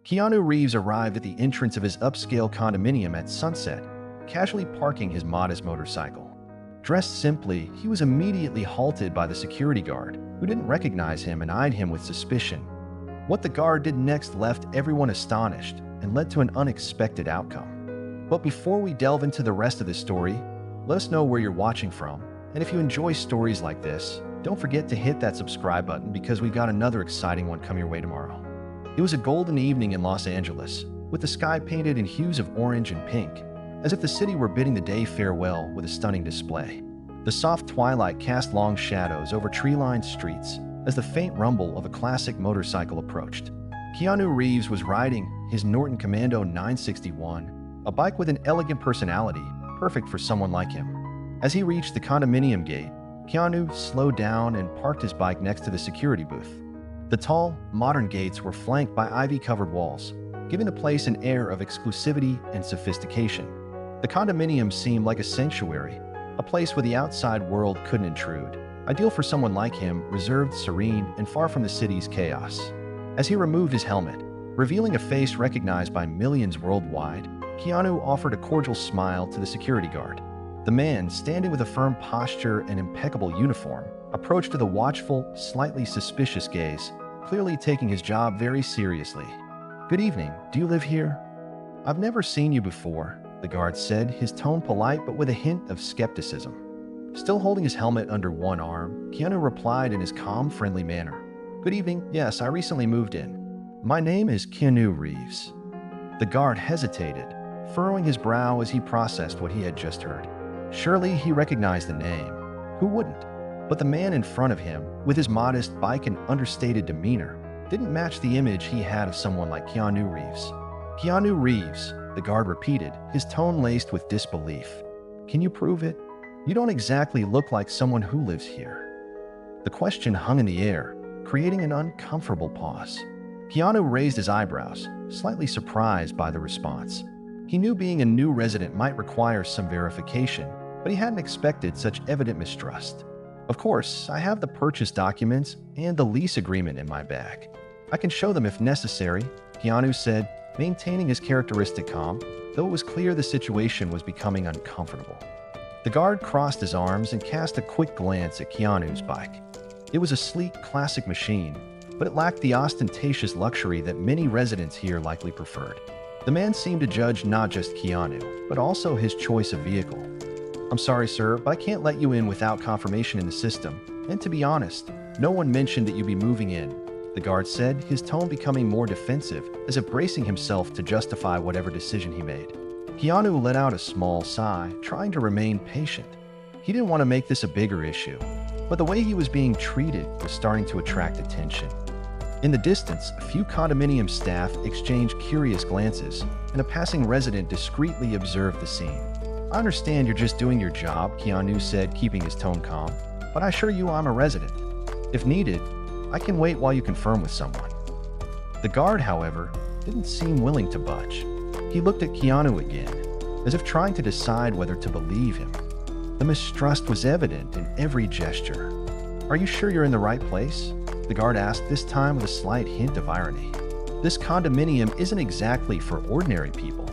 Keanu Reeves arrived at the entrance of his upscale condominium at sunset, casually parking his modest motorcycle. Dressed simply, he was immediately halted by the security guard, who didn't recognize him and eyed him with suspicion. What the guard did next left everyone astonished and led to an unexpected outcome. But before we delve into the rest of this story, let us know where you're watching from, and if you enjoy stories like this, don't forget to hit that subscribe button because we've got another exciting one coming your way tomorrow. It was a golden evening in Los Angeles, with the sky painted in hues of orange and pink, as if the city were bidding the day farewell with a stunning display. The soft twilight cast long shadows over tree-lined streets as the faint rumble of a classic motorcycle approached. Keanu Reeves was riding his Norton Commando 961, a bike with an elegant personality, perfect for someone like him. As he reached the condominium gate, Keanu slowed down and parked his bike next to the security booth. The tall, modern gates were flanked by ivy-covered walls, giving the place an air of exclusivity and sophistication. The condominium seemed like a sanctuary, a place where the outside world couldn't intrude, ideal for someone like him, reserved, serene, and far from the city's chaos. As he removed his helmet, revealing a face recognized by millions worldwide, Keanu offered a cordial smile to the security guard. The man, standing with a firm posture and impeccable uniform, approached with a watchful, slightly suspicious gaze, clearly taking his job very seriously. "Good evening, do you live here?" "I've never seen you before," the guard said, his tone polite but with a hint of skepticism. Still holding his helmet under one arm, Keanu replied in his calm, friendly manner. "Good evening, yes, I recently moved in. My name is Keanu Reeves." The guard hesitated, furrowing his brow as he processed what he had just heard. Surely he recognized the name. Who wouldn't? But the man in front of him, with his modest bike and understated demeanor, didn't match the image he had of someone like Keanu Reeves. "Keanu Reeves," the guard repeated, his tone laced with disbelief. "Can you prove it? You don't exactly look like someone who lives here." The question hung in the air, creating an uncomfortable pause. Keanu raised his eyebrows, slightly surprised by the response. He knew being a new resident might require some verification, but he hadn't expected such evident mistrust. "Of course, I have the purchase documents and the lease agreement in my bag. I can show them if necessary," Keanu said, maintaining his characteristic calm, though it was clear the situation was becoming uncomfortable. The guard crossed his arms and cast a quick glance at Keanu's bike. It was a sleek, classic machine, but it lacked the ostentatious luxury that many residents here likely preferred. The man seemed to judge not just Keanu, but also his choice of vehicle. "I'm sorry, sir, but I can't let you in without confirmation in the system. And to be honest, no one mentioned that you'd be moving in," the guard said, his tone becoming more defensive, as if bracing himself to justify whatever decision he made. Keanu let out a small sigh, trying to remain patient. He didn't want to make this a bigger issue, but the way he was being treated was starting to attract attention. In the distance, a few condominium staff exchanged curious glances, and a passing resident discreetly observed the scene. "I understand you're just doing your job," Keanu said, keeping his tone calm, "but I assure you I'm a resident. If needed, I can wait while you confirm with someone." The guard, however, didn't seem willing to budge. He looked at Keanu again, as if trying to decide whether to believe him. The mistrust was evident in every gesture. "Are you sure you're in the right place?" the guard asked, this time with a slight hint of irony. "This condominium isn't exactly for ordinary people."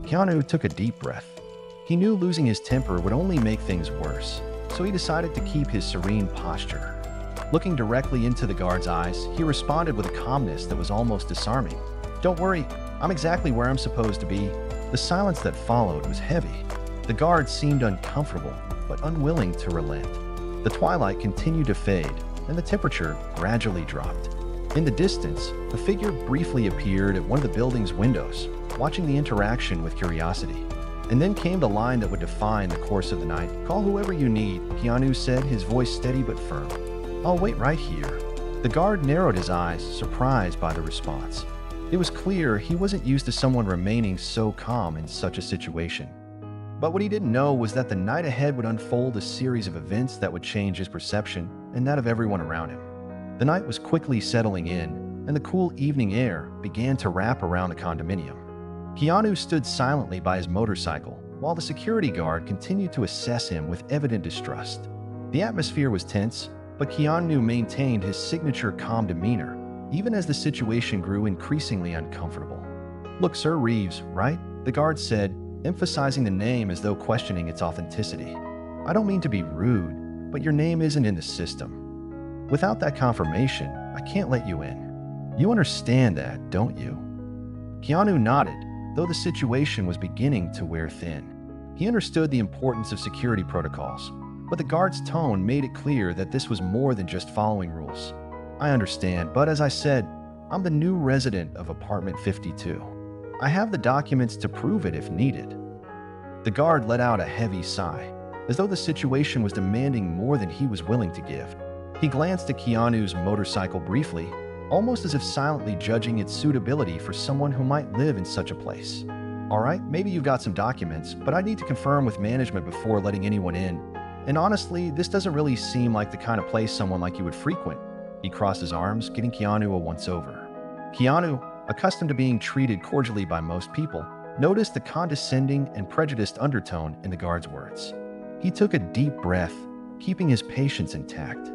Keanu took a deep breath. He knew losing his temper would only make things worse, so he decided to keep his serene posture. Looking directly into the guard's eyes, he responded with a calmness that was almost disarming. "Don't worry, I'm exactly where I'm supposed to be." The silence that followed was heavy. The guard seemed uncomfortable, but unwilling to relent. The twilight continued to fade, and the temperature gradually dropped. In the distance, a figure briefly appeared at one of the building's windows, watching the interaction with curiosity. And then came the line that would define the course of the night. "Call whoever you need," Keanu said, his voice steady but firm. "I'll wait right here." The guard narrowed his eyes, surprised by the response. It was clear he wasn't used to someone remaining so calm in such a situation. But what he didn't know was that the night ahead would unfold a series of events that would change his perception and that of everyone around him. The night was quickly settling in, and the cool evening air began to wrap around the condominium. Keanu stood silently by his motorcycle, while the security guard continued to assess him with evident distrust. The atmosphere was tense, but Keanu maintained his signature calm demeanor, even as the situation grew increasingly uncomfortable. "Look, Sir Reeves, right?" the guard said, emphasizing the name as though questioning its authenticity. "I don't mean to be rude, but your name isn't in the system. Without that confirmation, I can't let you in. You understand that, don't you?" Keanu nodded, though the situation was beginning to wear thin. He understood the importance of security protocols, but the guard's tone made it clear that this was more than just following rules. "I understand, but as I said, I'm the new resident of apartment 52. I have the documents to prove it if needed." The guard let out a heavy sigh, as though the situation was demanding more than he was willing to give. He glanced at Keanu's motorcycle briefly, almost as if silently judging its suitability for someone who might live in such a place. "All right, maybe you've got some documents, but I need to confirm with management before letting anyone in. And honestly, this doesn't really seem like the kind of place someone like you would frequent." He crossed his arms, getting Keanu a once-over. Keanu, accustomed to being treated cordially by most people, noticed the condescending and prejudiced undertone in the guard's words. He took a deep breath, keeping his patience intact.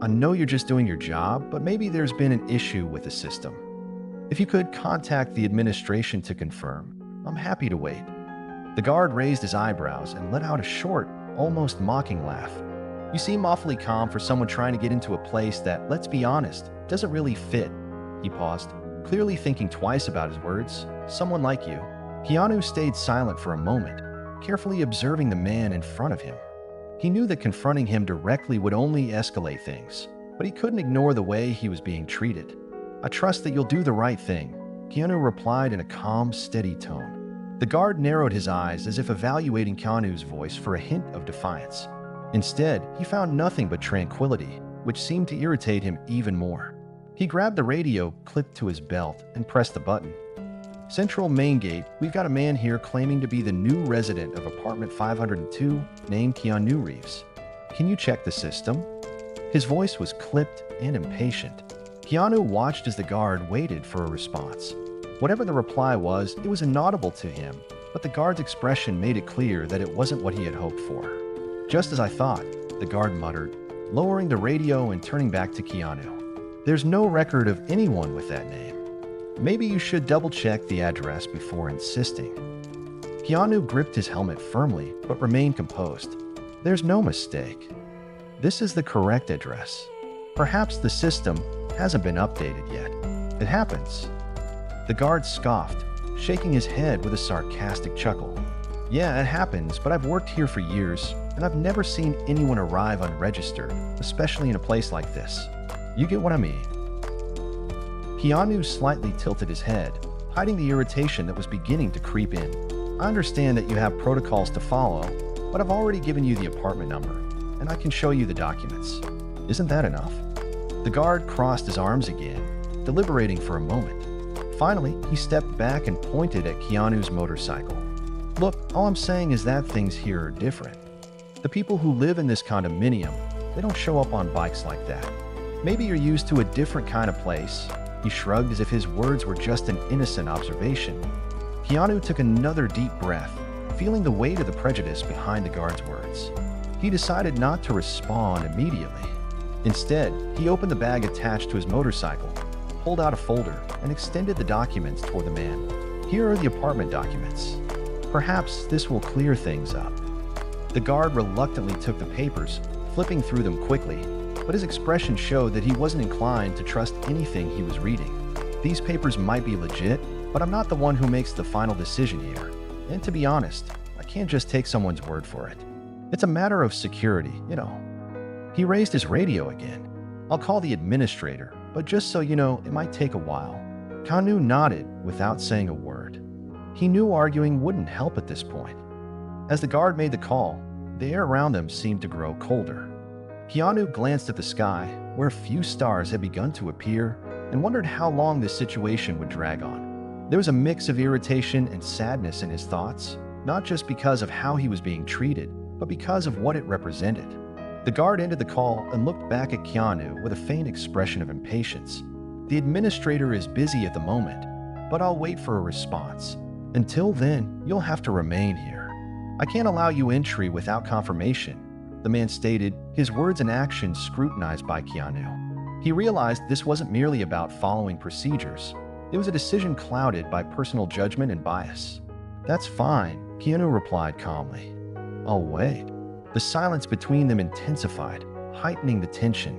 "I know you're just doing your job, but maybe there's been an issue with the system. If you could contact the administration to confirm, I'm happy to wait." The guard raised his eyebrows and let out a short, almost mocking laugh. "You seem awfully calm for someone trying to get into a place that, let's be honest, doesn't really fit." He paused, clearly thinking twice about his words. "Someone like you." Keanu stayed silent for a moment, carefully observing the man in front of him. He knew that confronting him directly would only escalate things, but he couldn't ignore the way he was being treated. "I trust that you'll do the right thing," Keanu replied in a calm, steady tone. The guard narrowed his eyes as if evaluating Keanu's voice for a hint of defiance. Instead, he found nothing but tranquility, which seemed to irritate him even more. He grabbed the radio clipped to his belt and pressed the button. "Central Main Gate, we've got a man here claiming to be the new resident of apartment 502, named Keanu Reeves. Can you check the system?" His voice was clipped and impatient. Keanu watched as the guard waited for a response. Whatever the reply was, it was inaudible to him, but the guard's expression made it clear that it wasn't what he had hoped for. "Just as I thought," the guard muttered, lowering the radio and turning back to Keanu. "There's no record of anyone with that name. Maybe you should double-check the address before insisting." Keanu gripped his helmet firmly, but remained composed. "There's no mistake. This is the correct address. Perhaps the system hasn't been updated yet. It happens." The guard scoffed, shaking his head with a sarcastic chuckle. "Yeah, it happens, but I've worked here for years, and I've never seen anyone arrive unregistered, especially in a place like this. You get what I mean?" Keanu slightly tilted his head, hiding the irritation that was beginning to creep in. "I understand that you have protocols to follow, but I've already given you the apartment number, and I can show you the documents. Isn't that enough?" The guard crossed his arms again, deliberating for a moment. Finally, he stepped back and pointed at Keanu's motorcycle. "Look, all I'm saying is that things here are different. The people who live in this condominium, they don't show up on bikes like that. Maybe you're used to a different kind of place." He shrugged as if his words were just an innocent observation. Keanu took another deep breath, feeling the weight of the prejudice behind the guard's words. He decided not to respond immediately. Instead, he opened the bag attached to his motorcycle, pulled out a folder, and extended the documents toward the man. "Here are the apartment documents. Perhaps this will clear things up." The guard reluctantly took the papers, flipping through them quickly, but his expression showed that he wasn't inclined to trust anything he was reading. "These papers might be legit, but I'm not the one who makes the final decision here. And to be honest, I can't just take someone's word for it. It's a matter of security, you know." He raised his radio again. "I'll call the administrator, but just so you know, it might take a while." Keanu nodded without saying a word. He knew arguing wouldn't help at this point. As the guard made the call, the air around them seemed to grow colder. Keanu glanced at the sky, where a few stars had begun to appear, and wondered how long this situation would drag on. There was a mix of irritation and sadness in his thoughts, not just because of how he was being treated, but because of what it represented. The guard ended the call and looked back at Keanu with a faint expression of impatience. "The administrator is busy at the moment, but I'll wait for a response. Until then, you'll have to remain here. I can't allow you entry without confirmation," the man stated, his words and actions scrutinized by Keanu. He realized this wasn't merely about following procedures. It was a decision clouded by personal judgment and bias. "That's fine," Keanu replied calmly. "I'll wait." The silence between them intensified, heightening the tension.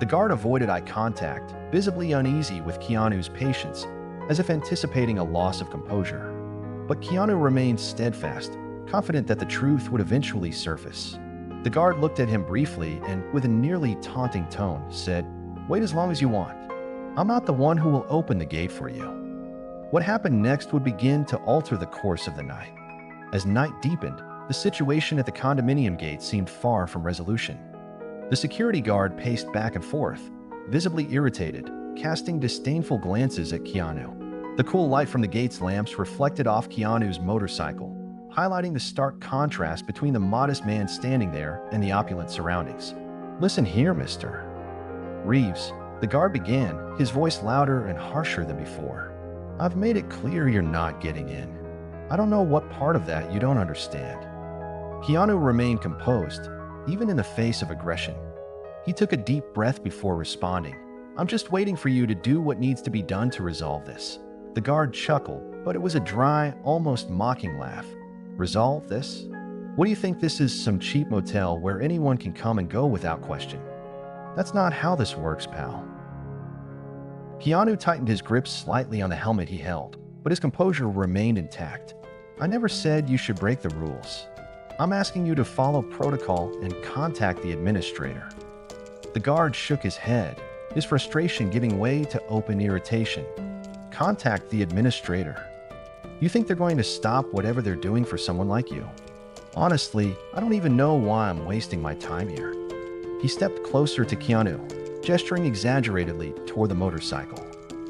The guard avoided eye contact, visibly uneasy with Keanu's patience, as if anticipating a loss of composure. But Keanu remained steadfast, confident that the truth would eventually surface. The guard looked at him briefly and, with a nearly taunting tone, said, "Wait as long as you want. I'm not the one who will open the gate for you." What happened next would begin to alter the course of the night. As night deepened, the situation at the condominium gate seemed far from resolution. The security guard paced back and forth, visibly irritated, casting disdainful glances at Keanu. The cool light from the gate's lamps reflected off Keanu's motorcycle, highlighting the stark contrast between the modest man standing there and the opulent surroundings. "Listen here, Mr. Reeves," the guard began, his voice louder and harsher than before. "I've made it clear you're not getting in. I don't know what part of that you don't understand." Keanu remained composed, even in the face of aggression. He took a deep breath before responding. "I'm just waiting for you to do what needs to be done to resolve this." The guard chuckled, but it was a dry, almost mocking laugh. "Resolve this? What do you think this is, some cheap motel where anyone can come and go without question? That's not how this works, pal." Keanu tightened his grip slightly on the helmet he held, but his composure remained intact. "I never said you should break the rules. I'm asking you to follow protocol and contact the administrator." The guard shook his head, his frustration giving way to open irritation. "Contact the administrator? You think they're going to stop whatever they're doing for someone like you? Honestly, I don't even know why I'm wasting my time here." He stepped closer to Keanu, gesturing exaggeratedly toward the motorcycle.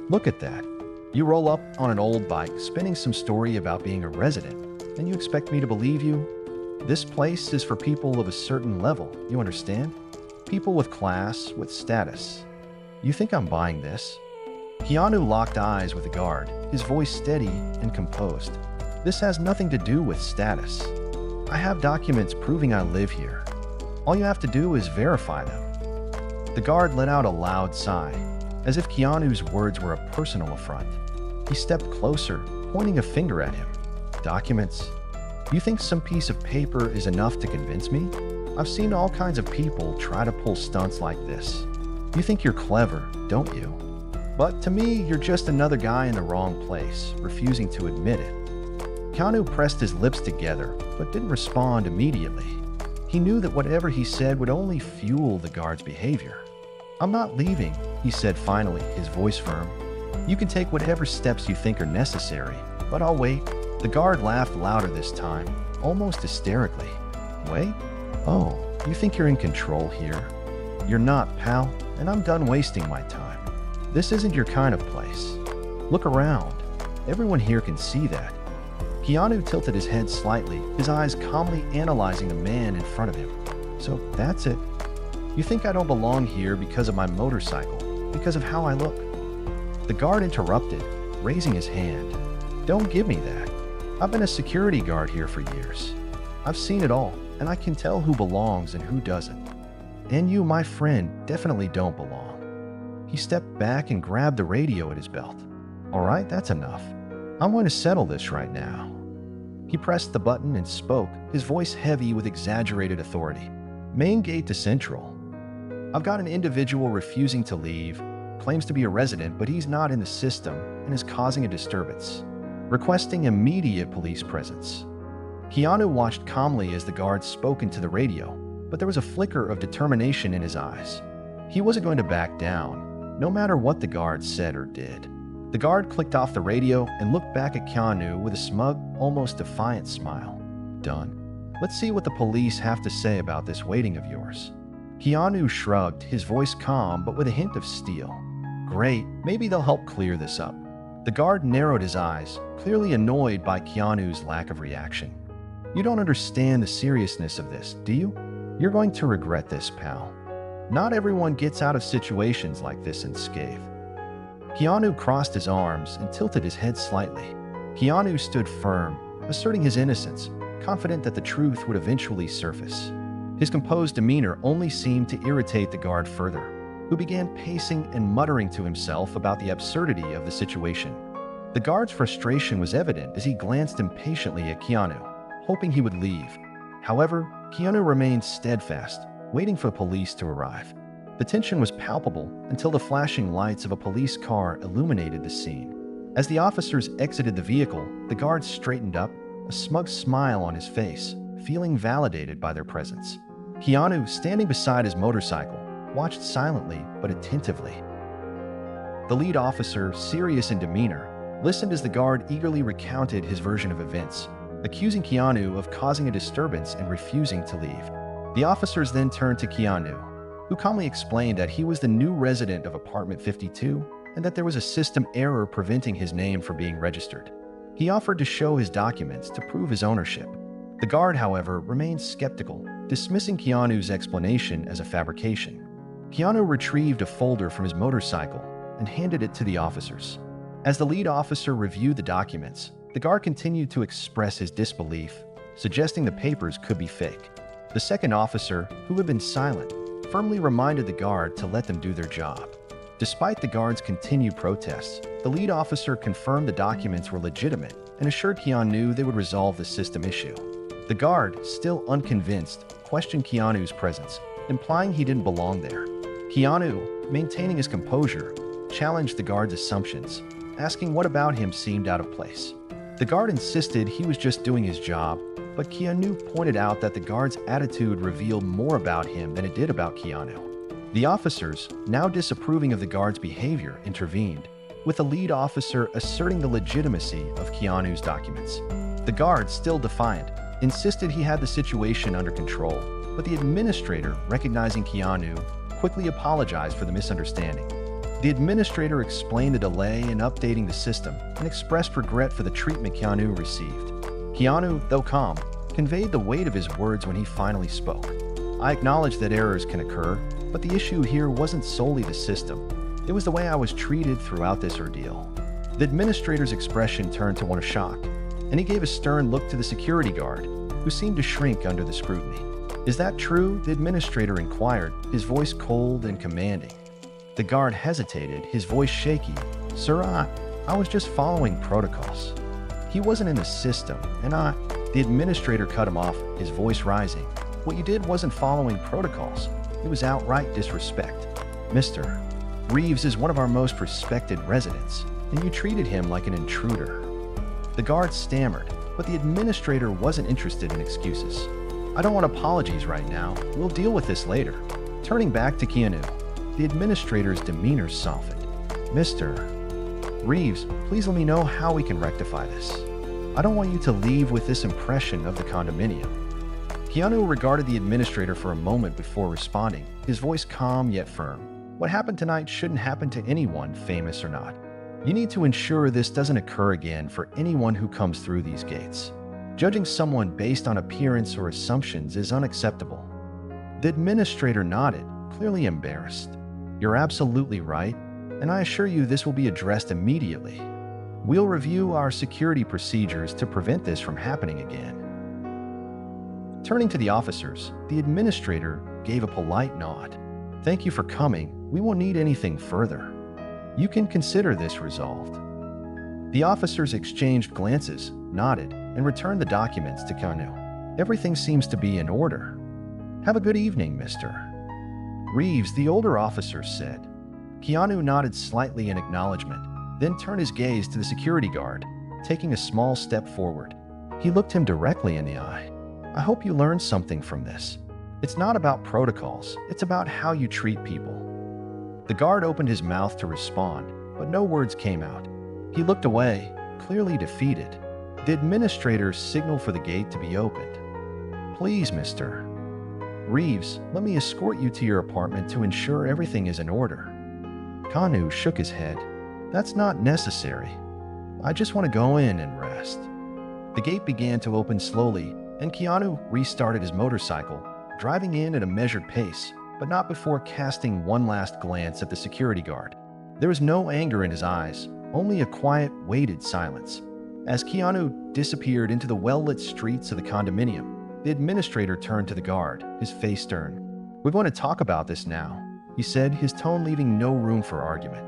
"Look at that. You roll up on an old bike, spinning some story about being a resident, and you expect me to believe you? This place is for people of a certain level, you understand? People with class, with status. You think I'm buying this?" Keanu locked eyes with the guard, his voice steady and composed. "This has nothing to do with status. I have documents proving I live here. All you have to do is verify them." The guard let out a loud sigh, as if Keanu's words were a personal affront. He stepped closer, pointing a finger at him. "Documents? You think some piece of paper is enough to convince me? I've seen all kinds of people try to pull stunts like this. You think you're clever, don't you? But to me, you're just another guy in the wrong place, refusing to admit it." Keanu pressed his lips together, but didn't respond immediately. He knew that whatever he said would only fuel the guard's behavior. "I'm not leaving," he said finally, his voice firm. "You can take whatever steps you think are necessary, but I'll wait." The guard laughed louder this time, almost hysterically. "Wait? Oh, you think you're in control here? You're not, pal, and I'm done wasting my time. This isn't your kind of place. Look around. Everyone here can see that." Keanu tilted his head slightly, his eyes calmly analyzing the man in front of him. "So that's it? You think I don't belong here because of my motorcycle, because of how I look?" The guard interrupted, raising his hand. "Don't give me that. I've been a security guard here for years. I've seen it all, and I can tell who belongs and who doesn't. And you, my friend, definitely don't belong." He stepped back and grabbed the radio at his belt. "All right, that's enough. I'm going to settle this right now." He pressed the button and spoke, his voice heavy with exaggerated authority. "Main gate to Central. I've got an individual refusing to leave, claims to be a resident, but he's not in the system and is causing a disturbance. Requesting immediate police presence." Keanu watched calmly as the guard spoke into the radio, but there was a flicker of determination in his eyes. He wasn't going to back down, no matter what the guard said or did. The guard clicked off the radio and looked back at Keanu with a smug, almost defiant smile. "Done. Let's see what the police have to say about this waiting of yours." Keanu shrugged, his voice calm but with a hint of steel. "Great, maybe they'll help clear this up." The guard narrowed his eyes, clearly annoyed by Keanu's lack of reaction. "You don't understand the seriousness of this, do you? You're going to regret this, pal. Not everyone gets out of situations like this unscathed." Keanu crossed his arms and tilted his head slightly. Keanu stood firm, asserting his innocence, confident that the truth would eventually surface. His composed demeanor only seemed to irritate the guard further. who began pacing and muttering to himself about the absurdity of the situation. The guard's frustration was evident as he glanced impatiently at Keanu, hoping he would leave. However, Keanu remained steadfast, waiting for police to arrive. The tension was palpable until the flashing lights of a police car illuminated the scene. As the officers exited the vehicle, the guard straightened up, a smug smile on his face, feeling validated by their presence. Keanu, standing beside his motorcycle, watched silently but attentively. The lead officer, serious in demeanor, listened as the guard eagerly recounted his version of events, accusing Keanu of causing a disturbance and refusing to leave. The officers then turned to Keanu, who calmly explained that he was the new resident of apartment 52 and that there was a system error preventing his name from being registered. He offered to show his documents to prove his ownership. The guard, however, remained skeptical, dismissing Keanu's explanation as a fabrication. Keanu retrieved a folder from his motorcycle and handed it to the officers. As the lead officer reviewed the documents, the guard continued to express his disbelief, suggesting the papers could be fake. The second officer, who had been silent, firmly reminded the guard to let them do their job. Despite the guard's continued protests, the lead officer confirmed the documents were legitimate and assured Keanu they would resolve the system issue. The guard, still unconvinced, questioned Keanu's presence, implying he didn't belong there. Keanu, maintaining his composure, challenged the guard's assumptions, asking what about him seemed out of place. The guard insisted he was just doing his job, but Keanu pointed out that the guard's attitude revealed more about him than it did about Keanu. The officers, now disapproving of the guard's behavior, intervened, with the lead officer asserting the legitimacy of Keanu's documents. The guard, still defiant, insisted he had the situation under control, but the administrator, recognizing Keanu, quickly apologized for the misunderstanding. The administrator explained the delay in updating the system and expressed regret for the treatment Keanu received. Keanu, though calm, conveyed the weight of his words when he finally spoke. I acknowledge that errors can occur, but the issue here wasn't solely the system. It was the way I was treated throughout this ordeal. The administrator's expression turned to one of shock, and he gave a stern look to the security guard, who seemed to shrink under the scrutiny. Is that true? The administrator inquired, his voice cold and commanding. The guard hesitated, his voice shaky. Sir, I was just following protocols. He wasn't in the system, and The administrator cut him off, his voice rising. What you did wasn't following protocols. It was outright disrespect. Mr. Reeves is one of our most respected residents, and you treated him like an intruder. The guard stammered, but the administrator wasn't interested in excuses. I don't want apologies right now. We'll deal with this later. Turning back to Keanu, the administrator's demeanor softened. Mr. Reeves, please let me know how we can rectify this. I don't want you to leave with this impression of the condominium. Keanu regarded the administrator for a moment before responding, his voice calm yet firm. What happened tonight shouldn't happen to anyone, famous or not. You need to ensure this doesn't occur again for anyone who comes through these gates. Judging someone based on appearance or assumptions is unacceptable. The administrator nodded, clearly embarrassed. You're absolutely right, and I assure you this will be addressed immediately. We'll review our security procedures to prevent this from happening again. Turning to the officers, the administrator gave a polite nod. Thank you for coming. We won't need anything further. You can consider this resolved. The officers exchanged glances, nodded, and returned the documents to Keanu. Everything seems to be in order. Have a good evening, Mr. Reeves, the older officer said. Keanu nodded slightly in acknowledgement, then turned his gaze to the security guard, taking a small step forward. He looked him directly in the eye. I hope you learned something from this. It's not about protocols, it's about how you treat people. The guard opened his mouth to respond, but no words came out. He looked away, clearly defeated. The administrator signaled for the gate to be opened. Please, Mr. Reeves, let me escort you to your apartment to ensure everything is in order. Keanu shook his head. That's not necessary. I just want to go in and rest. The gate began to open slowly, and Keanu restarted his motorcycle, driving in at a measured pace, but not before casting one last glance at the security guard. There was no anger in his eyes, only a quiet, weighted silence. As Keanu disappeared into the well-lit streets of the condominium, the administrator turned to the guard, his face stern. We're going to talk about this now. he said, his tone leaving no room for argument.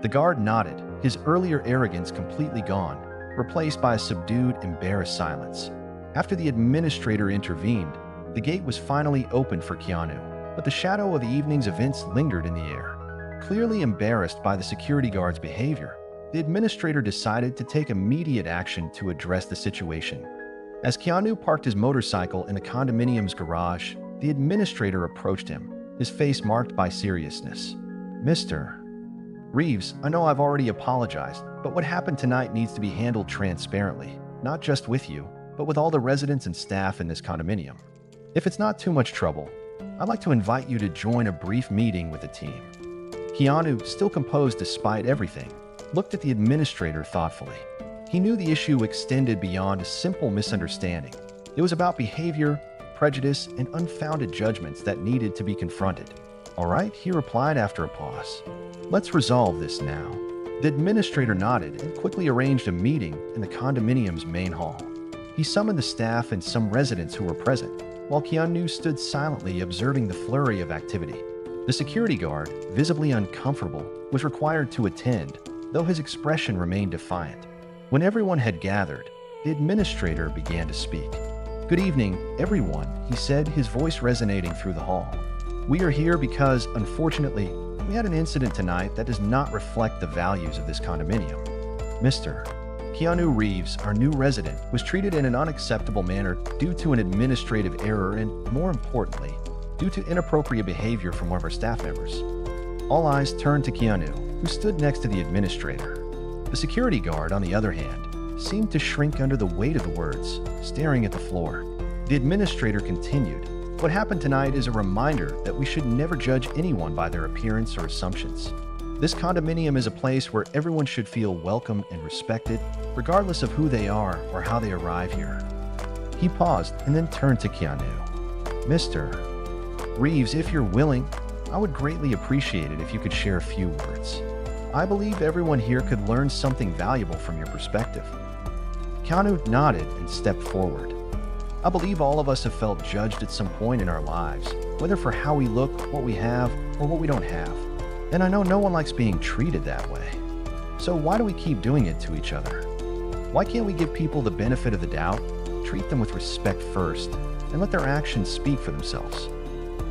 The guard nodded, his earlier arrogance completely gone, replaced by a subdued, embarrassed silence. After the administrator intervened, the gate was finally opened for Keanu, but the shadow of the evening's events lingered in the air. Clearly embarrassed by the security guard's behavior, the administrator decided to take immediate action to address the situation. As Keanu parked his motorcycle in the condominium's garage, the administrator approached him, his face marked by seriousness. "Mr. Reeves, I know I've already apologized, but what happened tonight needs to be handled transparently, not just with you, but with all the residents and staff in this condominium. If it's not too much trouble, I'd like to invite you to join a brief meeting with the team." Keanu, still composed despite everything, looked at the administrator thoughtfully. He knew the issue extended beyond a simple misunderstanding. It was about behavior, prejudice, and unfounded judgments that needed to be confronted. "All right," he replied after a pause. "Let's resolve this now." The administrator nodded and quickly arranged a meeting in the condominium's main hall. He summoned the staff and some residents who were present, while Keanu stood silently observing the flurry of activity. The security guard, visibly uncomfortable, was required to attend, though his expression remained defiant. When everyone had gathered, the administrator began to speak. "Good evening, everyone," he said, his voice resonating through the hall. "We are here because, unfortunately, we had an incident tonight that does not reflect the values of this condominium. Mr. Keanu Reeves, our new resident, was treated in an unacceptable manner due to an administrative error and, more importantly, due to inappropriate behavior from one of our staff members." All eyes turned to Keanu, who stood next to the administrator. The security guard, on the other hand, seemed to shrink under the weight of the words, staring at the floor. The administrator continued, "What happened tonight is a reminder that we should never judge anyone by their appearance or assumptions. This condominium is a place where everyone should feel welcome and respected, regardless of who they are or how they arrive here." He paused and then turned to Keanu. "Mr. Reeves, if you're willing, I would greatly appreciate it if you could share a few words. I believe everyone here could learn something valuable from your perspective." Keanu nodded and stepped forward. "I believe all of us have felt judged at some point in our lives, whether for how we look, what we have, or what we don't have. And I know no one likes being treated that way. So why do we keep doing it to each other? Why can't we give people the benefit of the doubt, treat them with respect first, and let their actions speak for themselves?"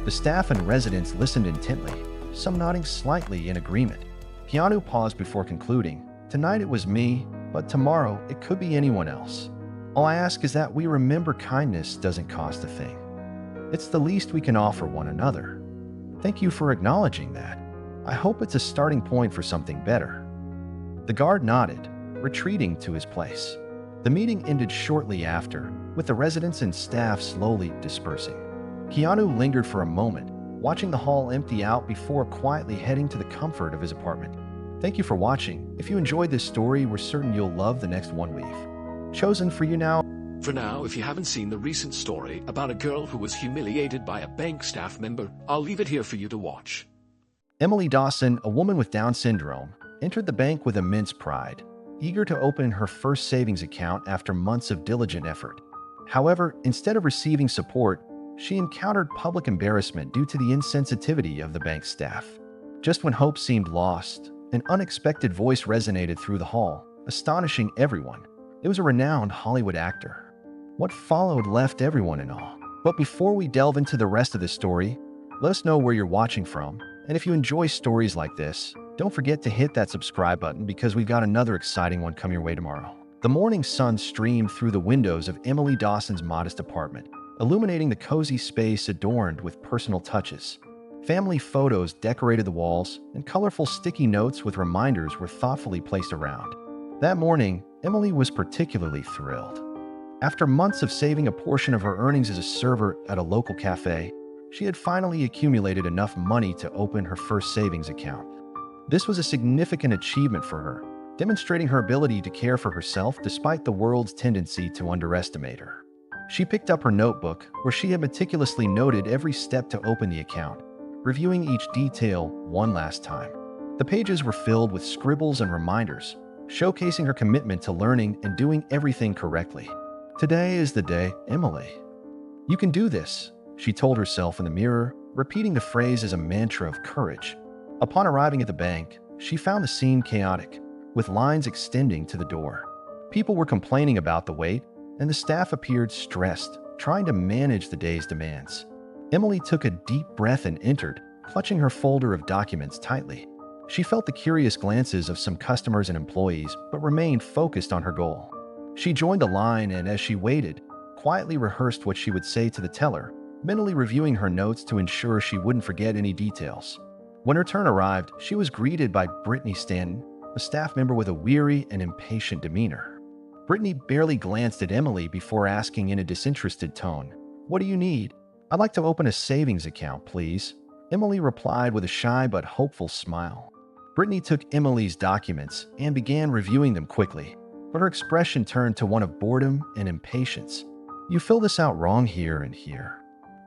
The staff and residents listened intently, some nodding slightly in agreement. Keanu paused before concluding, "Tonight it was me, but tomorrow it could be anyone else. All I ask is that we remember kindness doesn't cost a thing. It's the least we can offer one another. Thank you for acknowledging that. I hope it's a starting point for something better." The guard nodded, retreating to his place. The meeting ended shortly after, with the residents and staff slowly dispersing. Keanu lingered for a moment, watching the hall empty out before quietly heading to the comfort of his apartment. Thank you for watching. If you enjoyed this story, we're certain you'll love the next one we've chosen for you now. For now, if you haven't seen the recent story about a girl who was humiliated by a bank staff member, I'll leave it here for you to watch. Emily Dawson, a woman with Down syndrome, entered the bank with immense pride, eager to open her first savings account after months of diligent effort. However, instead of receiving support, she encountered public embarrassment due to the insensitivity of the bank staff. Just when hope seemed lost, an unexpected voice resonated through the hall, astonishing everyone. It was a renowned Hollywood actor. What followed left everyone in awe. But before we delve into the rest of the story, let us know where you're watching from, and if you enjoy stories like this, don't forget to hit that subscribe button because we've got another exciting one coming your way tomorrow. The morning sun streamed through the windows of Emily Dawson's modest apartment, illuminating the cozy space adorned with personal touches. Family photos decorated the walls, and colorful sticky notes with reminders were thoughtfully placed around. That morning, Emily was particularly thrilled. After months of saving a portion of her earnings as a server at a local cafe, she had finally accumulated enough money to open her first savings account. This was a significant achievement for her, demonstrating her ability to care for herself despite the world's tendency to underestimate her. She picked up her notebook, where she had meticulously noted every step to open the account, reviewing each detail one last time. The pages were filled with scribbles and reminders, showcasing her commitment to learning and doing everything correctly. "Today is the day, Emily. You can do this," she told herself in the mirror, repeating the phrase as a mantra of courage. Upon arriving at the bank, she found the scene chaotic, with lines extending to the door. People were complaining about the wait, and the staff appeared stressed, trying to manage the day's demands. Emily took a deep breath and entered, clutching her folder of documents tightly. She felt the curious glances of some customers and employees, but remained focused on her goal. She joined the line and, as she waited, quietly rehearsed what she would say to the teller, mentally reviewing her notes to ensure she wouldn't forget any details. When her turn arrived, she was greeted by Brittany Stanton, a staff member with a weary and impatient demeanor. Brittany barely glanced at Emily before asking in a disinterested tone, "What do you need?" "I'd like to open a savings account, please," Emily replied with a shy but hopeful smile. Brittany took Emily's documents and began reviewing them quickly, but her expression turned to one of boredom and impatience. "You fill this out wrong here and here.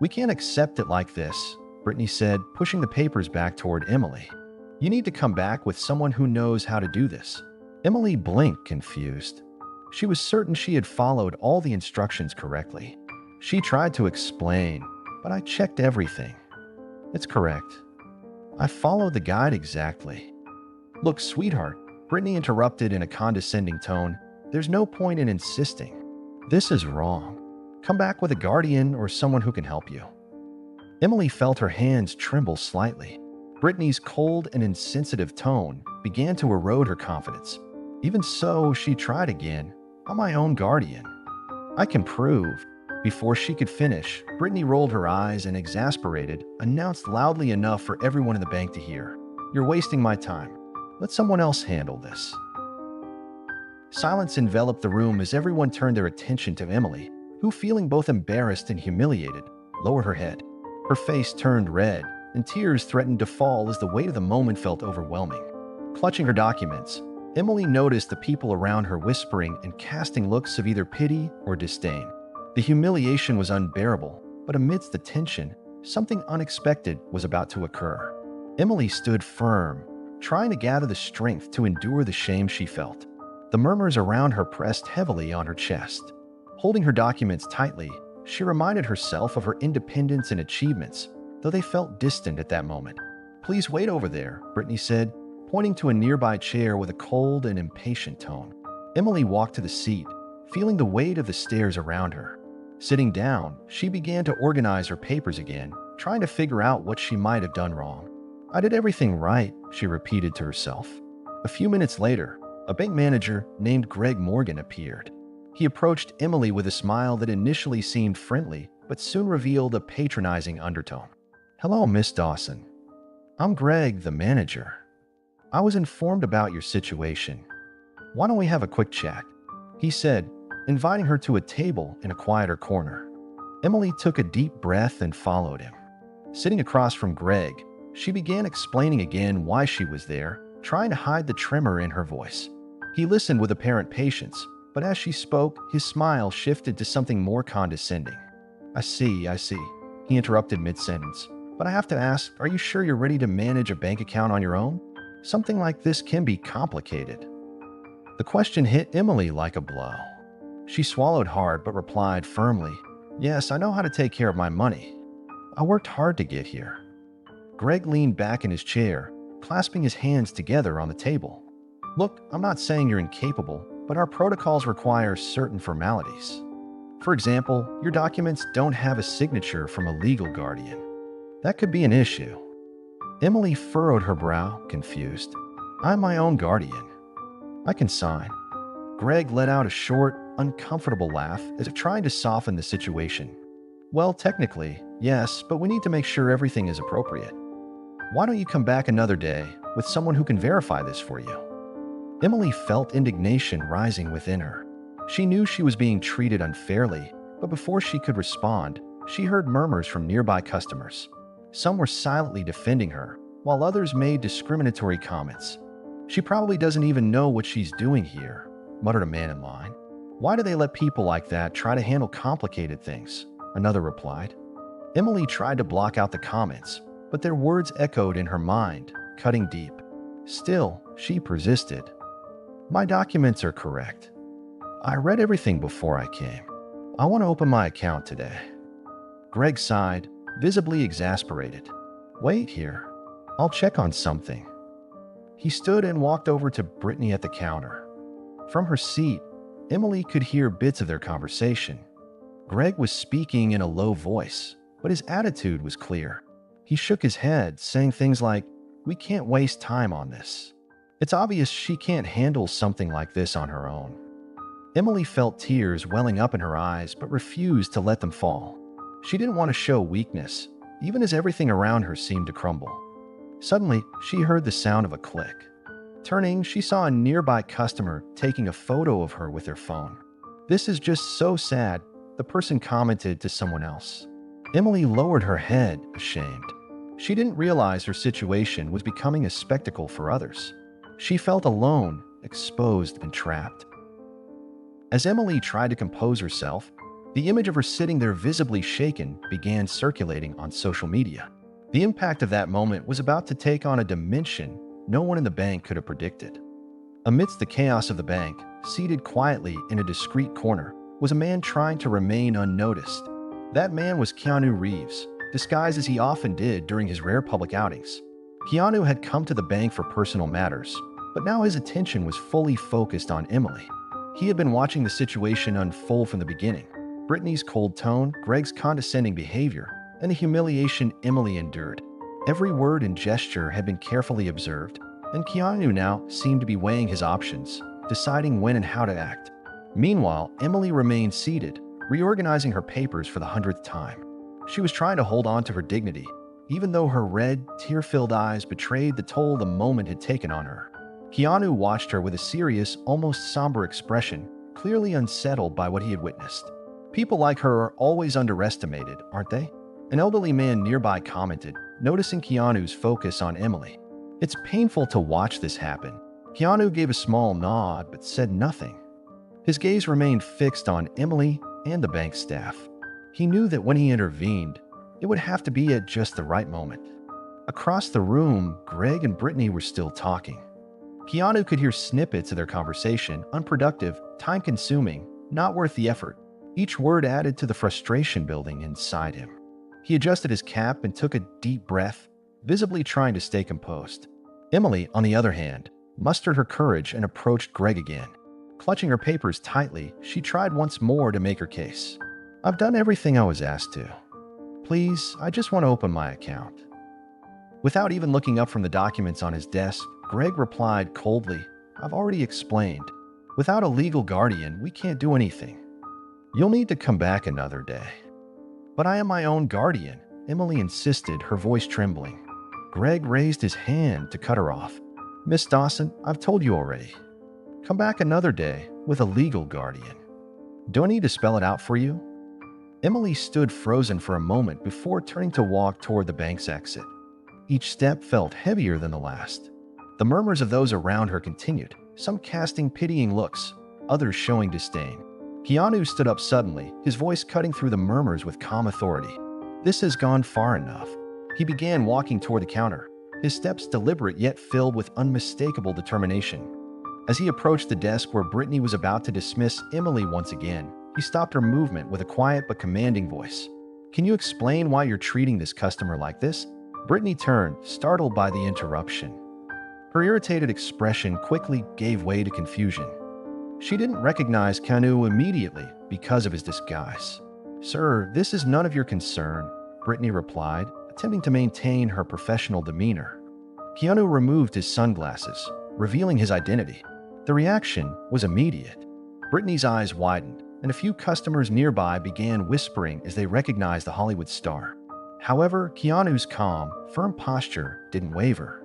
We can't accept it like this," Brittany said, pushing the papers back toward Emily. "You need to come back with someone who knows how to do this." Emily blinked, confused. She was certain she had followed all the instructions correctly. She tried to explain, "But I checked everything. It's correct. I followed the guide exactly." "Look, sweetheart," Brittany interrupted in a condescending tone, "there's no point in insisting. This is wrong. Come back with a guardian or someone who can help you." Emily felt her hands tremble slightly. Brittany's cold and insensitive tone began to erode her confidence. Even so, she tried again. "I'm my own guardian. I can prove." Before she could finish, Brittany rolled her eyes and, exasperated, announced loudly enough for everyone in the bank to hear, "You're wasting my time. Let someone else handle this." Silence enveloped the room as everyone turned their attention to Emily, who, feeling both embarrassed and humiliated, lowered her head. Her face turned red, and tears threatened to fall as the weight of the moment felt overwhelming. Clutching her documents, Emily noticed the people around her whispering and casting looks of either pity or disdain. The humiliation was unbearable, but amidst the tension, something unexpected was about to occur. Emily stood firm, trying to gather the strength to endure the shame she felt. The murmurs around her pressed heavily on her chest. Holding her documents tightly, she reminded herself of her independence and achievements, though they felt distant at that moment. "Please wait over there," Brittany said, pointing to a nearby chair with a cold and impatient tone. Emily walked to the seat, feeling the weight of the stairs around her. Sitting down, she began to organize her papers again, trying to figure out what she might have done wrong. "I did everything right," she repeated to herself. A few minutes later, a bank manager named Greg Morgan appeared. He approached Emily with a smile that initially seemed friendly, but soon revealed a patronizing undertone. "Hello, Miss Dawson. I'm Greg, the manager. I was informed about your situation. Why don't we have a quick chat?" he said, inviting her to a table in a quieter corner. Emily took a deep breath and followed him. Sitting across from Greg, she began explaining again why she was there, trying to hide the tremor in her voice. He listened with apparent patience, but as she spoke, his smile shifted to something more condescending. I see, he interrupted mid-sentence. "But I have to ask, are you sure you're ready to manage a bank account on your own? Something like this can be complicated." The question hit Emily like a blow. She swallowed hard but replied firmly, "Yes, I know how to take care of my money. I worked hard to get here." Greg leaned back in his chair, clasping his hands together on the table. "Look, I'm not saying you're incapable, but our protocols require certain formalities. For example, your documents don't have a signature from a legal guardian. That could be an issue." Emily furrowed her brow, confused. "I'm my own guardian. I can sign." Greg let out a short, uncomfortable laugh as if trying to soften the situation. "Well, technically, yes, but we need to make sure everything is appropriate. Why don't you come back another day with someone who can verify this for you?" Emily felt indignation rising within her. She knew she was being treated unfairly, but before she could respond, she heard murmurs from nearby customers. Some were silently defending her, while others made discriminatory comments. "She probably doesn't even know what she's doing here," muttered a man in line. "Why do they let people like that try to handle complicated things?" another replied. Emily tried to block out the comments, but their words echoed in her mind, cutting deep. Still, she persisted. "My documents are correct. I read everything before I came. I want to open my account today." Greg sighed, visibly exasperated. "Wait here. I'll check on something." He stood and walked over to Brittany at the counter. From her seat, Emily could hear bits of their conversation. Greg was speaking in a low voice, but his attitude was clear. He shook his head, saying things like, "We can't waste time on this. It's obvious she can't handle something like this on her own." Emily felt tears welling up in her eyes, but refused to let them fall. She didn't want to show weakness, even as everything around her seemed to crumble. Suddenly, she heard the sound of a click. Turning, she saw a nearby customer taking a photo of her with their phone. "This is just so sad," the person commented to someone else. Emily lowered her head, ashamed. She didn't realize her situation was becoming a spectacle for others. She felt alone, exposed, and trapped. As Emily tried to compose herself, the image of her sitting there visibly shaken began circulating on social media. The impact of that moment was about to take on a dimension no one in the bank could have predicted. Amidst the chaos of the bank, seated quietly in a discreet corner, was a man trying to remain unnoticed. That man was Keanu Reeves, disguised as he often did during his rare public outings. Keanu had come to the bank for personal matters, but now his attention was fully focused on Emily. He had been watching the situation unfold from the beginning. Brittany's cold tone, Greg's condescending behavior, and the humiliation Emily endured. Every word and gesture had been carefully observed, and Keanu now seemed to be weighing his options, deciding when and how to act. Meanwhile, Emily remained seated, reorganizing her papers for the 100th time. She was trying to hold on to her dignity, even though her red, tear-filled eyes betrayed the toll the moment had taken on her. Keanu watched her with a serious, almost somber expression, clearly unsettled by what he had witnessed. "People like her are always underestimated, aren't they?" An elderly man nearby commented, noticing Keanu's focus on Emily. "It's painful to watch this happen." Keanu gave a small nod but said nothing. His gaze remained fixed on Emily and the bank staff. He knew that when he intervened, it would have to be at just the right moment. Across the room, Greg and Brittany were still talking. Keanu could hear snippets of their conversation, unproductive, time-consuming, not worth the effort. Each word added to the frustration building inside him. He adjusted his cap and took a deep breath, visibly trying to stay composed. Emily, on the other hand, mustered her courage and approached Greg again. Clutching her papers tightly, she tried once more to make her case. "I've done everything I was asked to. Please, I just want to open my account." Without even looking up from the documents on his desk, Greg replied coldly, "I've already explained. Without a legal guardian, we can't do anything. You'll need to come back another day." "But I am my own guardian," Emily insisted, her voice trembling. Greg raised his hand to cut her off. "Miss Dawson, I've told you already. Come back another day with a legal guardian. Do I need to spell it out for you?" Emily stood frozen for a moment before turning to walk toward the bank's exit. Each step felt heavier than the last. The murmurs of those around her continued, some casting pitying looks, others showing disdain. Keanu stood up suddenly, his voice cutting through the murmurs with calm authority. "This has gone far enough." He began walking toward the counter, his steps deliberate yet filled with unmistakable determination. As he approached the desk where Brittany was about to dismiss Emily once again, he stopped her movement with a quiet but commanding voice. "Can you explain why you're treating this customer like this?" Brittany turned, startled by the interruption. Her irritated expression quickly gave way to confusion. She didn't recognize Keanu immediately because of his disguise. "Sir, this is none of your concern," Brittany replied, attempting to maintain her professional demeanor. Keanu removed his sunglasses, revealing his identity. The reaction was immediate. Brittany's eyes widened, and a few customers nearby began whispering as they recognized the Hollywood star. However, Keanu's calm, firm posture didn't waver.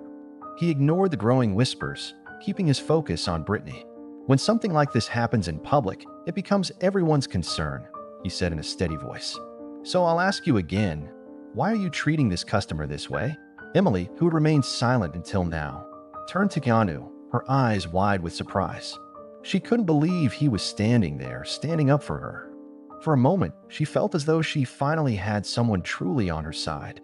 He ignored the growing whispers, keeping his focus on Brittany. "When something like this happens in public, it becomes everyone's concern," he said in a steady voice. "So I'll ask you again, why are you treating this customer this way?" Emily, who had remained silent until now, turned to Keanu, her eyes wide with surprise. She couldn't believe he was standing there, standing up for her. For a moment, she felt as though she finally had someone truly on her side.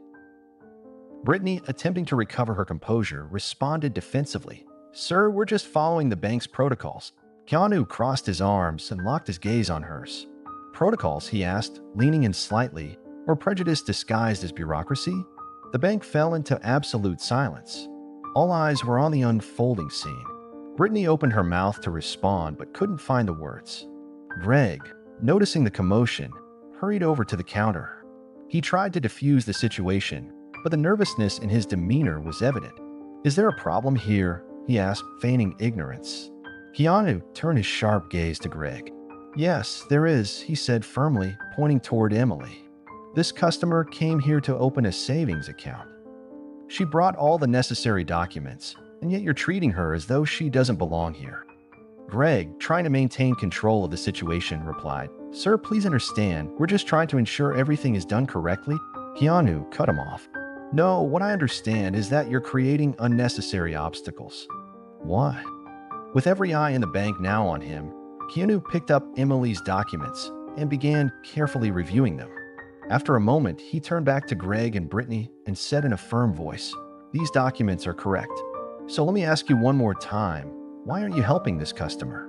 Brittany, attempting to recover her composure, responded defensively. "Sir, we're just following the bank's protocols." Keanu crossed his arms and locked his gaze on hers. "Protocols?" he asked, leaning in slightly, Or prejudice disguised as bureaucracy? The bank fell into absolute silence. All eyes were on the unfolding scene. Brittany opened her mouth to respond but couldn't find the words. Greg, noticing the commotion, hurried over to the counter. He tried to defuse the situation, but the nervousness in his demeanor was evident. Is there a problem here? He asked, feigning ignorance. Keanu turned his sharp gaze to Greg. Yes, there is, he said firmly, pointing toward Emily. This customer came here to open a savings account. She brought all the necessary documents, and yet you're treating her as though she doesn't belong here. Greg, trying to maintain control of the situation, replied, Sir, please understand, we're just trying to ensure everything is done correctly. Keanu cut him off. No, what I understand is that you're creating unnecessary obstacles. What? With every eye in the bank now on him, Keanu picked up Emily's documents and began carefully reviewing them. After a moment, he turned back to Greg and Brittany and said in a firm voice, These documents are correct. So let me ask you one more time, why aren't you helping this customer?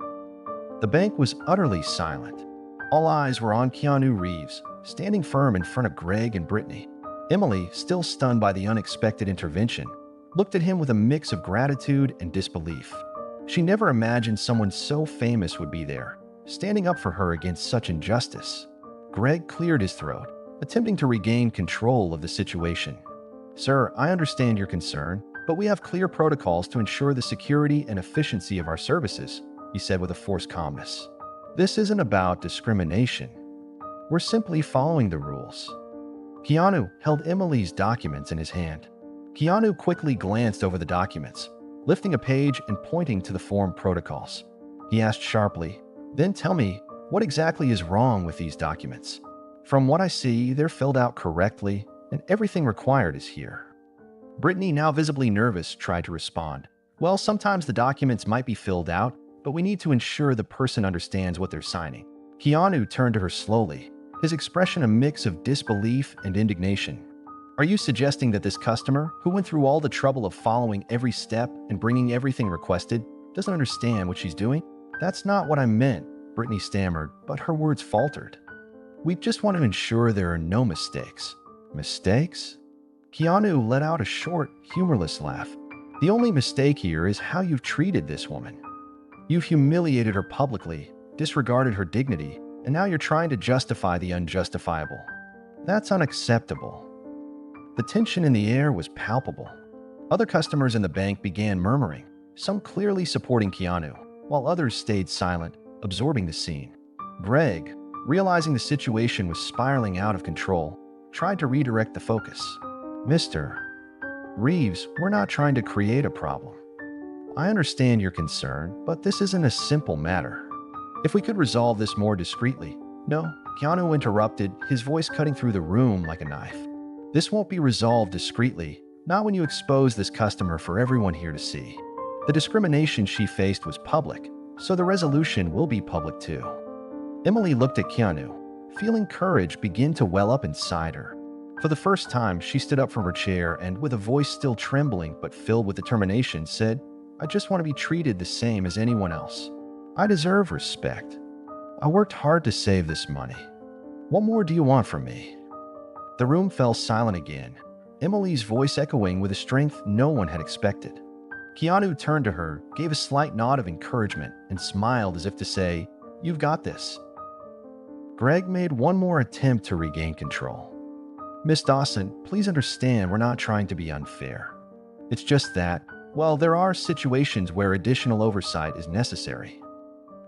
The bank was utterly silent. All eyes were on Keanu Reeves, standing firm in front of Greg and Brittany. Emily, still stunned by the unexpected intervention, looked at him with a mix of gratitude and disbelief. She never imagined someone so famous would be there, standing up for her against such injustice. Greg cleared his throat, attempting to regain control of the situation. Sir, I understand your concern, but we have clear protocols to ensure the security and efficiency of our services, he said with a forced calmness. This isn't about discrimination. We're simply following the rules. Keanu held Emily's documents in his hand. Keanu quickly glanced over the documents, lifting a page and pointing to the form protocols. He asked sharply, Then tell me, what exactly is wrong with these documents? From what I see, they're filled out correctly, and everything required is here. Brittany, now visibly nervous, tried to respond. Well, sometimes the documents might be filled out, but we need to ensure the person understands what they're signing. Keanu turned to her slowly, his expression a mix of disbelief and indignation. Are you suggesting that this customer, who went through all the trouble of following every step and bringing everything requested, doesn't understand what she's doing? That's not what I meant, Brittany stammered, but her words faltered. We just want to ensure there are no mistakes. Mistakes? Keanu let out a short, humorless laugh. The only mistake here is how you've treated this woman. You've humiliated her publicly, disregarded her dignity, and now you're trying to justify the unjustifiable. That's unacceptable. The tension in the air was palpable. Other customers in the bank began murmuring, some clearly supporting Keanu, while others stayed silent, absorbing the scene. Greg, realizing the situation was spiraling out of control, tried to redirect the focus. Mr. Reeves, we're not trying to create a problem. I understand your concern, but this isn't a simple matter. If we could resolve this more discreetly. No, Keanu interrupted, his voice cutting through the room like a knife. This won't be resolved discreetly, not when you expose this customer for everyone here to see. The discrimination she faced was public, so the resolution will be public too. Emily looked at Keanu, feeling courage begin to well up inside her. For the first time, she stood up from her chair and, with a voice still trembling but filled with determination, said, I just want to be treated the same as anyone else. I deserve respect. I worked hard to save this money. What more do you want from me? The room fell silent again, Emily's voice echoing with a strength no one had expected. Keanu turned to her, gave a slight nod of encouragement, and smiled as if to say, You've got this. Greg made one more attempt to regain control. Miss Dawson, please understand we're not trying to be unfair. It's just that, well, there are situations where additional oversight is necessary.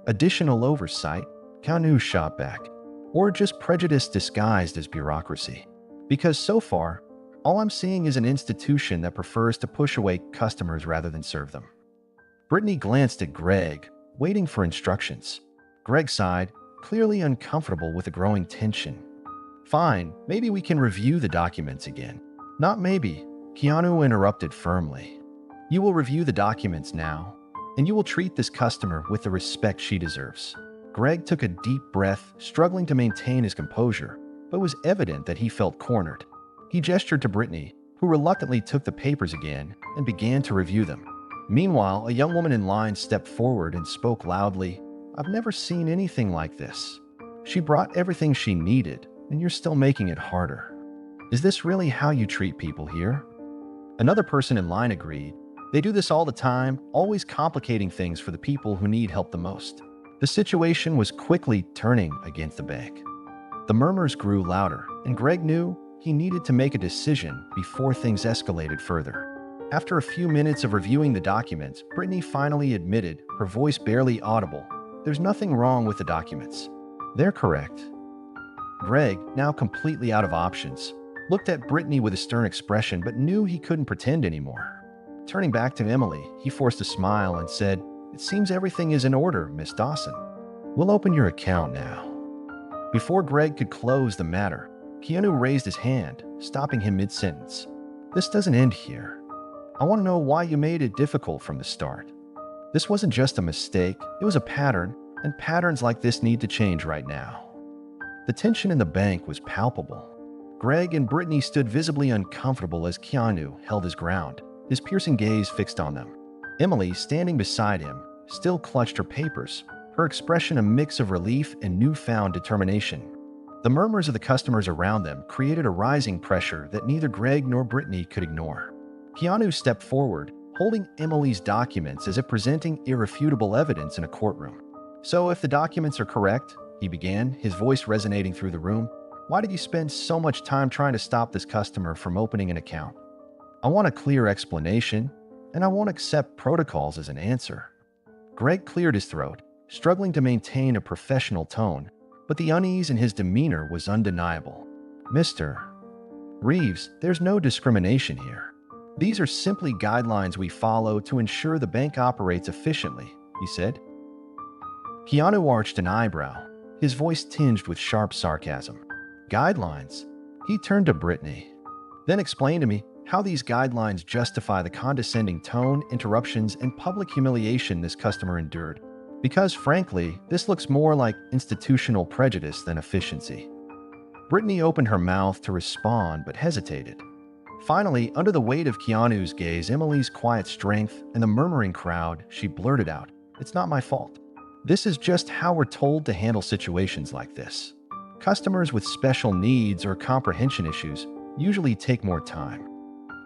Additional oversight? Keanu shot back. Or just prejudice disguised as bureaucracy. Because so far, all I'm seeing is an institution that prefers to push away customers rather than serve them. Brittany glanced at Greg, waiting for instructions. Greg sighed, clearly uncomfortable with the growing tension. Fine, maybe we can review the documents again. Not maybe, Keanu interrupted firmly. You will review the documents now, and you will treat this customer with the respect she deserves. Greg took a deep breath, struggling to maintain his composure, but it was evident that he felt cornered. He gestured to Brittany, who reluctantly took the papers again and began to review them. Meanwhile, a young woman in line stepped forward and spoke loudly, I've never seen anything like this. She brought everything she needed, and you're still making it harder. Is this really how you treat people here? Another person in line agreed. They do this all the time, always complicating things for the people who need help the most. The situation was quickly turning against the bank. The murmurs grew louder, and Greg knew he needed to make a decision before things escalated further. After a few minutes of reviewing the documents, Brittany finally admitted, her voice barely audible, "There's nothing wrong with the documents. They're correct." Greg, now completely out of options, looked at Brittany with a stern expression but knew he couldn't pretend anymore. Turning back to Emily, he forced a smile and said, "It seems everything is in order, Miss Dawson. We'll open your account now." Before Greg could close the matter, Keanu raised his hand, stopping him mid-sentence. "This doesn't end here. I want to know why you made it difficult from the start. This wasn't just a mistake, it was a pattern, and patterns like this need to change right now." The tension in the bank was palpable. Greg and Brittany stood visibly uncomfortable as Keanu held his ground, his piercing gaze fixed on them. Emily, standing beside him, still clutched her papers, her expression a mix of relief and newfound determination. The murmurs of the customers around them created a rising pressure that neither Greg nor Brittany could ignore. Keanu stepped forward, holding Emily's documents as if presenting irrefutable evidence in a courtroom. "So if the documents are correct," he began, his voice resonating through the room, "why did you spend so much time trying to stop this customer from opening an account? I want a clear explanation, and I won't accept protocols as an answer." Greg cleared his throat, struggling to maintain a professional tone, but the unease in his demeanor was undeniable. "Mr. Reeves, there's no discrimination here. These are simply guidelines we follow to ensure the bank operates efficiently," he said. Keanu arched an eyebrow, his voice tinged with sharp sarcasm. "Guidelines?" He turned to Brittany. "Then explain to me how these guidelines justify the condescending tone, interruptions, and public humiliation this customer endured. Because, frankly, this looks more like institutional prejudice than efficiency." Brittany opened her mouth to respond but hesitated. Finally, under the weight of Keanu's gaze, Emily's quiet strength, and the murmuring crowd, she blurted out, "It's not my fault. This is just how we're told to handle situations like this. Customers with special needs or comprehension issues usually take more time."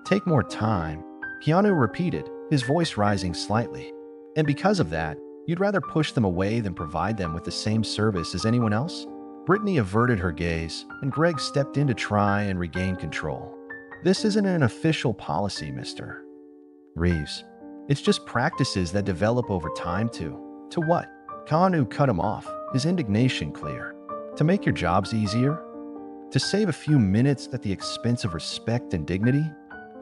"Take more time?" Keanu repeated, his voice rising slightly. "And because of that, you'd rather push them away than provide them with the same service as anyone else?" Brittany averted her gaze, and Greg stepped in to try and regain control. "This isn't an official policy, Mr. Reeves. It's just practices that develop over time to what?" Keanu cut him off, his indignation clear. "To make your jobs easier? To save a few minutes at the expense of respect and dignity?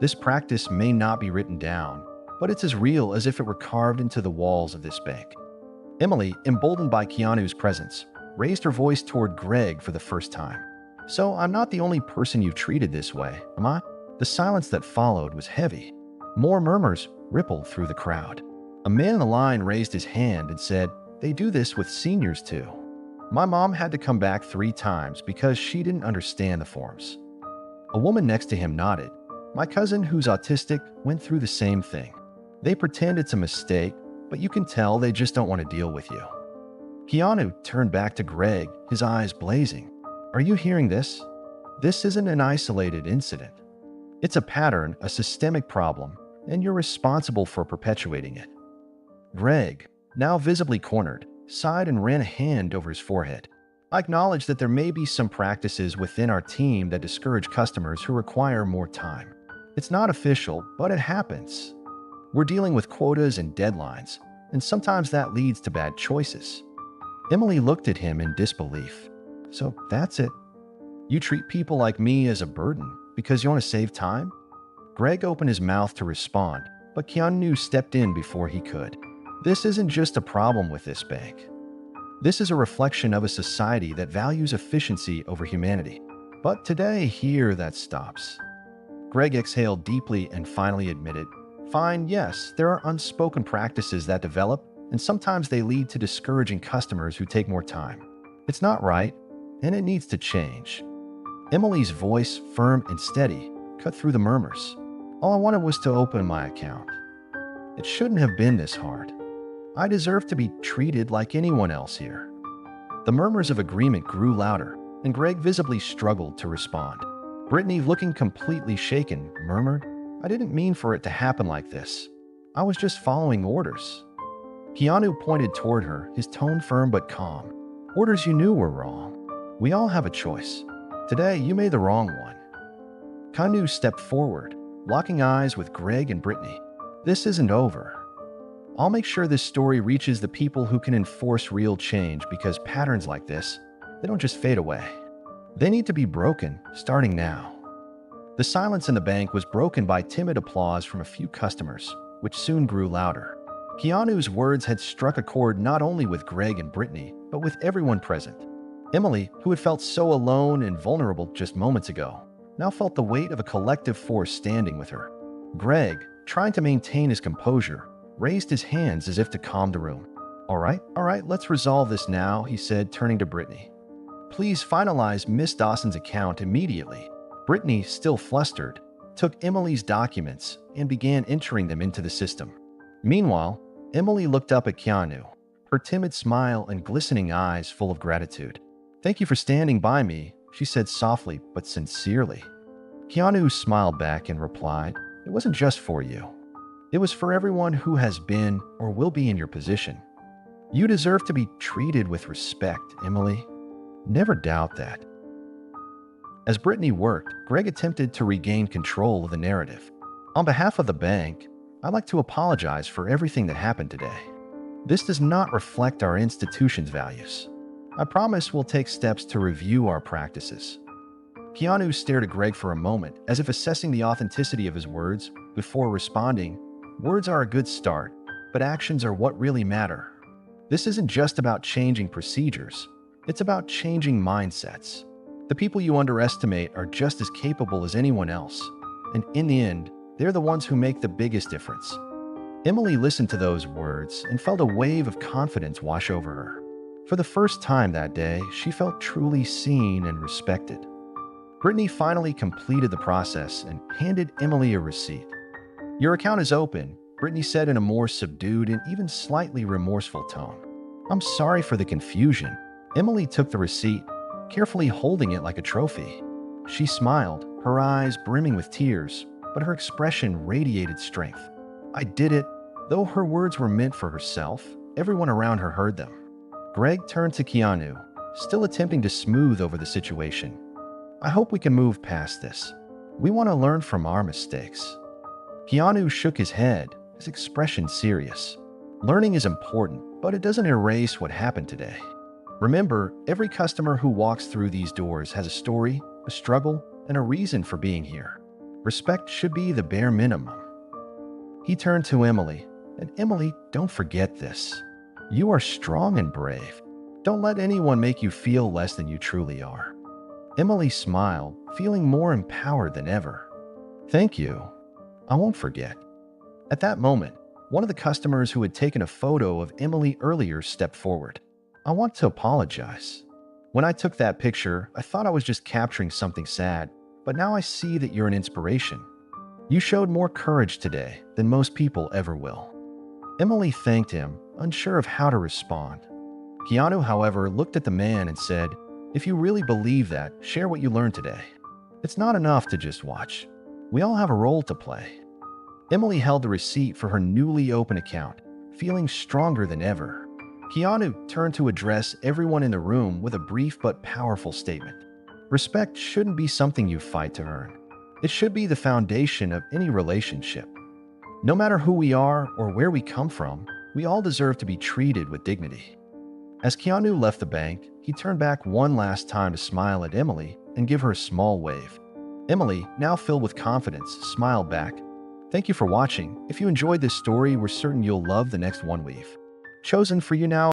This practice may not be written down, but it's as real as if it were carved into the walls of this bank." Emily, emboldened by Keanu's presence, raised her voice toward Greg for the first time. "So I'm not the only person you've treated this way, am I?" The silence that followed was heavy. More murmurs rippled through the crowd. A man in the line raised his hand and said, "They do this with seniors too. My mom had to come back 3 times because she didn't understand the forms." A woman next to him nodded. "My cousin, who's autistic, went through the same thing. They pretend it's a mistake, but you can tell they just don't want to deal with you." Keanu turned back to Greg, his eyes blazing. "Are you hearing this? This isn't an isolated incident. It's a pattern, a systemic problem, and you're responsible for perpetuating it." Greg, now visibly cornered, sighed and ran a hand over his forehead. "I acknowledge that there may be some practices within our team that discourage customers who require more time. It's not official, but it happens. We're dealing with quotas and deadlines, and sometimes that leads to bad choices." Emily looked at him in disbelief. "So that's it? You treat people like me as a burden because you want to save time?" Greg opened his mouth to respond, but Keanu stepped in before he could. "This isn't just a problem with this bank. This is a reflection of a society that values efficiency over humanity. But today, here that stops." Greg exhaled deeply and finally admitted, "Fine, yes, there are unspoken practices that develop, and sometimes they lead to discouraging customers who take more time. It's not right, and it needs to change." Emily's voice, firm and steady, cut through the murmurs. "All I wanted was to open my account. It shouldn't have been this hard. I deserve to be treated like anyone else here." The murmurs of agreement grew louder, and Greg visibly struggled to respond. Brittany, looking completely shaken, murmured, "I didn't mean for it to happen like this. I was just following orders." Keanu pointed toward her, his tone firm but calm. "Orders you knew were wrong. We all have a choice. Today, you made the wrong one." Keanu stepped forward, locking eyes with Greg and Brittany. "This isn't over. I'll make sure this story reaches the people who can enforce real change, because patterns like this, they don't just fade away. They need to be broken, starting now." The silence in the bank was broken by timid applause from a few customers, which soon grew louder. Keanu's words had struck a chord not only with Greg and Brittany, but with everyone present. Emily, who had felt so alone and vulnerable just moments ago, now felt the weight of a collective force standing with her. Greg, trying to maintain his composure, raised his hands as if to calm the room. All right, let's resolve this now," he said, turning to Brittany. "Please finalize Miss Dawson's account immediately." Brittany, still flustered, took Emily's documents and began entering them into the system. Meanwhile, Emily looked up at Keanu, her timid smile and glistening eyes full of gratitude. "Thank you for standing by me," she said softly but sincerely. Keanu smiled back and replied, "It wasn't just for you. It was for everyone who has been or will be in your position. You deserve to be treated with respect, Emily. Never doubt that." As Brittany worked, Greg attempted to regain control of the narrative. "On behalf of the bank, I'd like to apologize for everything that happened today. This does not reflect our institution's values. I promise we'll take steps to review our practices." Keanu stared at Greg for a moment, as if assessing the authenticity of his words, before responding, "Words are a good start, but actions are what really matter. This isn't just about changing procedures. It's about changing mindsets. The people you underestimate are just as capable as anyone else, and in the end, they're the ones who make the biggest difference." Emily listened to those words and felt a wave of confidence wash over her. For the first time that day, she felt truly seen and respected. Brittany finally completed the process and handed Emily a receipt. "Your account is open," Brittany said in a more subdued and even slightly remorseful tone. "I'm sorry for the confusion." Emily took the receipt, carefully holding it like a trophy. She smiled, her eyes brimming with tears, but her expression radiated strength. "I did it." Though her words were meant for herself, everyone around her heard them. Greg turned to Keanu, still attempting to smooth over the situation. "I hope we can move past this. We want to learn from our mistakes." Keanu shook his head, his expression serious. "Learning is important, but it doesn't erase what happened today. Remember, every customer who walks through these doors has a story, a struggle, and a reason for being here. Respect should be the bare minimum." He turned to Emily, and "Emily, don't forget this. You are strong and brave. Don't let anyone make you feel less than you truly are." Emily smiled, feeling more empowered than ever. "Thank you. I won't forget." At that moment, one of the customers who had taken a photo of Emily earlier stepped forward. "I want to apologize. When I took that picture, I thought I was just capturing something sad, but now I see that you're an inspiration. You showed more courage today than most people ever will." Emily thanked him, unsure of how to respond. Keanu, however, looked at the man and said, "If you really believe that, share what you learned today. It's not enough to just watch. We all have a role to play." Emily held the receipt for her newly opened account, feeling stronger than ever. Keanu turned to address everyone in the room with a brief but powerful statement. "Respect shouldn't be something you fight to earn. It should be the foundation of any relationship. No matter who we are or where we come from, we all deserve to be treated with dignity." As Keanu left the bank, he turned back one last time to smile at Emily and give her a small wave. Emily, now filled with confidence, smiled back. "Thank you for watching. If you enjoyed this story, we're certain you'll love the next one we've chosen for you now."